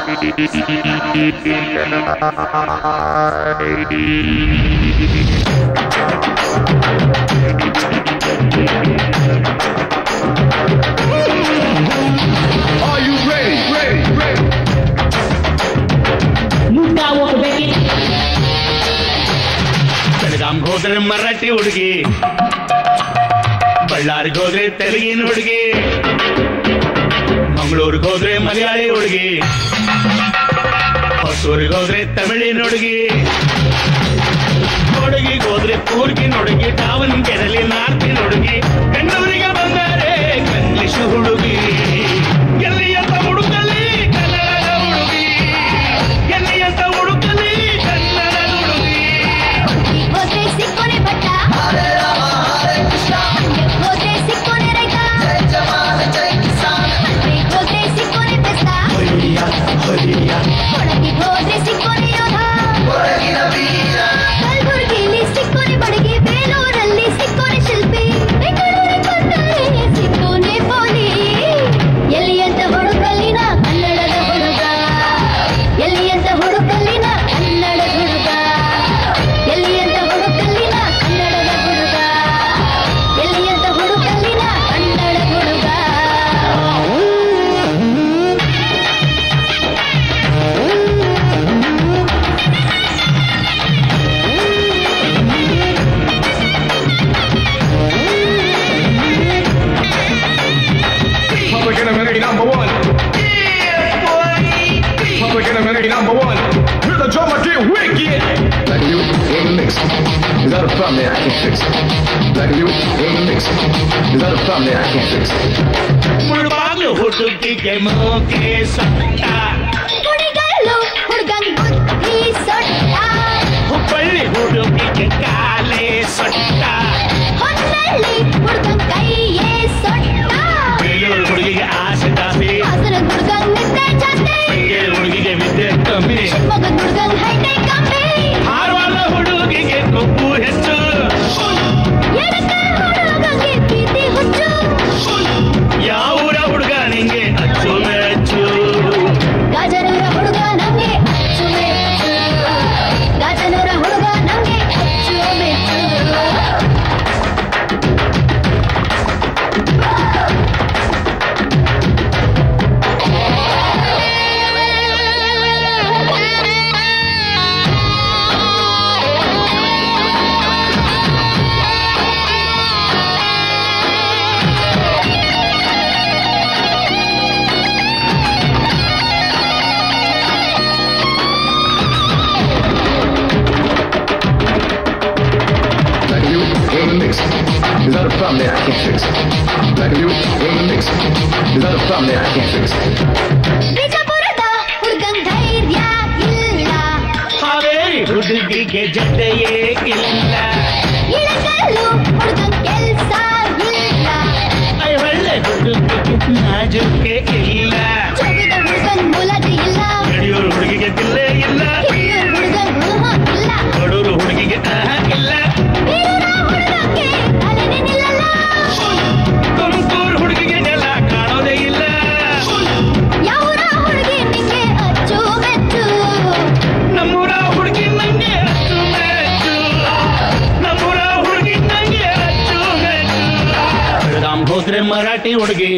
you ready? Belgaum ಹೋದ್ರೆ ಮರಾಠಿ ಹುಡುಗಿ, ಬಳ್ಳಾರಿಗೆ ಹೋದ್ರೆ ತೆಲುಗಿನ ಹುಡುಗಿ, ಮಂಗಳೂರಿಗೆ ಹೋದ್ರೆ ಮಲಯಾಳಿ ಹುಡುಗಿ, ಹೊಸೂರಿಗೆ ಹೋದ್ರೆ ತಮಿಳಿನ ಹುಡುಗಿ, ಹುಡುಗಿಗೆ ಹೋದ್ರೆ ಕೂರ್ಗಿನ ಹುಡುಗಿ, ದಾವಣಗೆರೆಯಲ್ಲಿ ನಾರ್ತಿನ ಹುಡುಗಿ, ಬೆಂಗಳೂರಿಗೆ ಬಂದರೆ ಇಂಗ್ಲಿಷ್ ಹುಡುಗಿ. ಎಲ್ಲಿ ಅಂತ ಹುಡುಕಲಿ ಕನ್ನಡದ ಹುಡುಗಿ, ಎಲ್ಲಿ ಅಂತ ಹುಡುಕಲಿ ಕನ್ನಡದ ಹುಡುಗಿ. ಹೋದ್ರೆ ಸಿಕ್ಕೋನೆ ಭಟ್ಟ, ಹೋದ್ರೆ ಸಿಕ್ಕೋನೆ ರೈತ, ಹೋದ್ರೆ ಸಿಕ್ಕೋನೆ ಬೆಸ್ತ, ಒಳಗೆ ಹೋದ್ರೆ ಸಿಕ್ಕೋನೆ ಯೋಧ, ಕಲಬುರಗಿಯಲ್ಲಿ ಸಿಕ್ಕೋನೆ ಬಡಗಿ, ಬೇಲೂರಲ್ಲಿ ಸಿಕ್ಕೋನೆ ಶಿಲ್ಪಿ, ಬೆಂಗಳೂರಿಗೆ ಬಂದರೆ ಸಿಕ್ಕೋನೆ ಪೋಲಿ. ಎಲ್ಲಿ ಅಂತ ಹುಡುಕಲಿನ ಕನ್ನಡದ ಹುಡುಗ, ಎಲ್ಲಿ ಅಂತ ಹುಡುಕಲಿನ ಕನ್ನಡದ ಹುಡುಗ, ಎಲ್ಲಿ ಅಂತ ಹುಡುಕಲಿನ ಕನ್ನಡದ ಹುಡುಗ, ಎಲ್ಲಿ ಅಂತ ಹುಡುಕಲಿನ ಕನ್ನಡದ ಹುಡುಗ. Public Enemy number one. Public Enemy number one. Hear the drummer get wicked. Black and you in the mix. Is that a problem that I can't fix? Black and you in the mix. Is that a problem that I can't fix? Mulbagal ಹುಡುಗಿಗೆ ಮೋಕೆ ಸೊಟ್ಟ, ಹುಡುಗರು ಹುಡುಗನ್ ಬುದ್ಧಿ ಸೊಟ್ಟ, ಹುಬ್ಬಳ್ಳಿ ಹುಡುಗಿಗೆ ಕಾಲೇ ಸೊಟ್ಟ, ಹೊನ್ನಳ್ಳಿ ಹುಡುಗನ್ ಕೈಯೇ ಸೊಟ್ಟ, ಬೇಲೂರು ಹುಡುಗಿಗೆ ಆಸೆ ಜಾಸ್ತಿ, ಹಾಸನ ಹುಡುಗನ್ ನಿದ್ದೆ ಜಾಸ್ತಿ, ಬೆಂಗಳೂರು ಹುಡುಗಿಗೆ ವಿದ್ಯೆ ಕಮ್ಮಿ, ಶಿವಮೊಗ್ಗದ ಹುಡುಗನ್ ಹೈಟೆಕ್ ಕಮ್ಮಿ, ಹಾರವಾದ ಹುಡುಗಿಗೆ ಕೊಬ್ಬು ಹೆಚ್ಚು, ಎಡಕ ಹುಡುಗಂಗೆ ಪ್ರೀತಿ ಹುಚ್ಚು, ಯಾವೂರ ಹುಡುಗ ನಿಂಗೆ ಅಚ್ಚು ಮೆಚ್ಚು, ಗಾಜನೂರ ಹುಡುಗ ನಂಗೆ ಅಚ್ಚು ಮೆಚ್ಚು, ಗಾಜನೂರ ಹುಡುಗ ನಂಗೆ ಅಚ್ಚು ಮೆಚ್ಚು. Black and you in the mix. Is that a problem that I can't fix? Black and you in the mix. Is that a problem that I can't fix? ಬಿಜಾಪುರದ ಹುಡುಗನ್ ಧೈರ್ಯ ಇಲ್ಲ, ಹಾವೇರಿ ಹುಡುಗಿಗೆ ಜೊತೆಯೇ ಇಲ್ಲ, ಇಳಕಲ್ಲು ಹುಡುಗನ್ ಕೆಲ್ಸ ಇಲ್ಲ, ಐಹೊಳೆ ಹುಡುಗಿಗೆ ನಾಜುಕೆ ಇಲ್ಲ, ಜೋಗದ ಹುಡುಗನ್ ಮುಲಾಜಿ ಇಲ್ಲ, ಯಡಿಯೂರು ಹುಡುಗಿಗೆ ದಿಲ್ಲೇ ಇಲ್ಲ, ಹಿರಿಯೂರ್ ಹುಡುಗನ್ ಇಲ್ಲ, ಕೊಡೂರು ಹುಡುಗಿಗೆ ಇಲ್ಲ, ಬೀರೂರ ಹುಡುಗಂಗೆ ತಲೆನೇ ನಿಲ್ಲಲ್ಲ, ತುಮಕೂರು ಹುಡುಗಿಗೆ ನೆಲ ಕಾಣೋದೇ ಇಲ್ಲ, ಯಾವೂರ ಹುಡುಗಿ ನಿಂಗೆ ಅಚ್ಚು ಮೆಚ್ಚು, ನಮ್ಮೂರ ಹುಡುಗಿ ನಂಗೆ ಅಚ್ಚು ಮೆಚ್ಚು, ನಮ್ಮೂರ ಹುಡುಗಿ ನಂಗೆ ಅಚ್ಚು ಮೆಚ್ಚು. ಬೆಳಗಾಂ ಹೋದ್ರೆ ಮರಾಠಿ ಹುಡುಗಿ,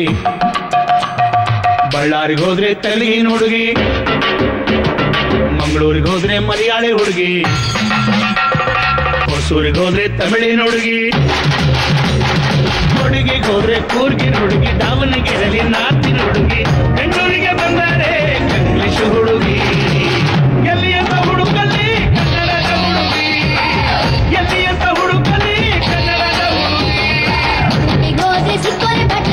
ಬಳ್ಳಾರಿಗೆ ಹೋದ್ರೆ ತೆಲುಗಿನ ಹುಡುಗಿ, ಮಂಗಳೂರಿಗೆ ಹೋದ್ರೆ ಮಲಯಾಳಿ ಹುಡುಗಿ, ಹೊಸೂರಿಗೆ ಹೋದ್ರೆ ತಮಿಳಿನ ಹುಡುಗಿ, ಹುಡುಗಿಗೆ ಹೋದ್ರೆ ಕೂರ್ಗಿನ ಹುಡುಗಿ, ದಾವಣಗೆರೆಯಲ್ಲಿ ನಾರ್ತಿನ ಹುಡುಗಿ, ಬೆಂಗಳೂರಿಗೆ ಬಂದರೆ ಇಂಗ್ಲಿಷ್ ಹುಡುಗಿ. ಎಲ್ಲಿ ಅಂತ ಹುಡುಕಲಿ ಕನ್ನಡದ ಹುಡುಗಿ, ಎಲ್ಲಿ ಅಂತ ಹುಡುಕಲಿ ಕನ್ನಡದ ಹುಡುಗಿ. ಹುಡುಗಿಗೋದ್ರೆ ಸಿಕ್ಕೋನೆ ಭಟ್ಟ,